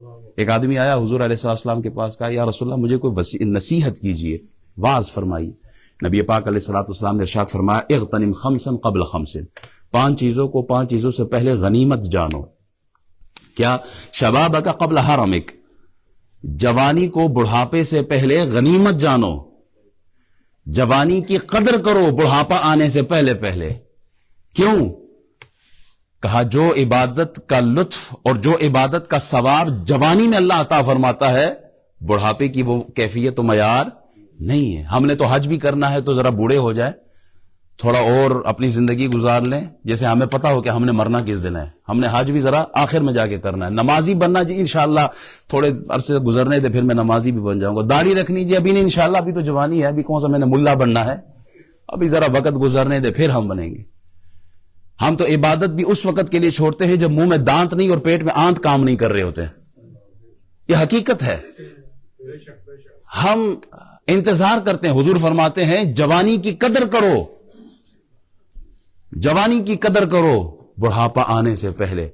ایک آدمی آیا حضور علیہ السلام کے پاس، کہا یا رسول اللہ مجھے کوئی نصیحت کیجئے، واعظ فرمائی۔ نبی پاک علیہ السلام نے ارشاد فرمایا اغتنم خمسا قبل خمس، 5 چیزوں کو 5 چیزوں سے پہلے غنیمت جانو۔ کیا؟ شبابک قبل حرمک، جوانی کو بڑھاپے سے پہلے غنیمت جانو، جوانی کی قدر کرو بڑھاپا آنے سے پہلے پہلے۔ کیوں؟ کہا جو عبادت کا لطف اور جو عبادت کا ثواب جوانی میں اللہ عطا فرماتا ہے، بڑھاپے کی وہ کیفیت و معیار نہیں ہے۔ ہم نے تو حج بھی کرنا ہے تو ذرا بوڑھے ہو جائے، تھوڑا اور اپنی زندگی گزار لیں، جیسے ہمیں پتا ہو کہ ہم نے مرنا کس دن ہے۔ ہم نے حج بھی ذرا آخر میں جا کے کرنا ہے۔ نمازی بننا جی انشاءاللہ تھوڑے عرصے گزرنے دے، پھر میں نمازی بھی بن جاؤں گا۔ داڑھی رکھنی جی ابھی نہیں، انشاءاللہ ابھی تو جوانی ہے، ابھی کون سا میں نے ملا بننا ہے، ابھی ذرا وقت گزرنے دے پھر ہم بنیں گے۔ ہم تو عبادت بھی اس وقت کے لیے چھوڑتے ہیں جب منہ میں دانت نہیں اور پیٹ میں آنت کام نہیں کر رہے ہوتے ہیں۔ یہ حقیقت ہے۔ ہم انتظار کرتے ہیں، حضور فرماتے ہیں جوانی کی قدر کرو، جوانی کی قدر کرو بڑھاپا آنے سے پہلے۔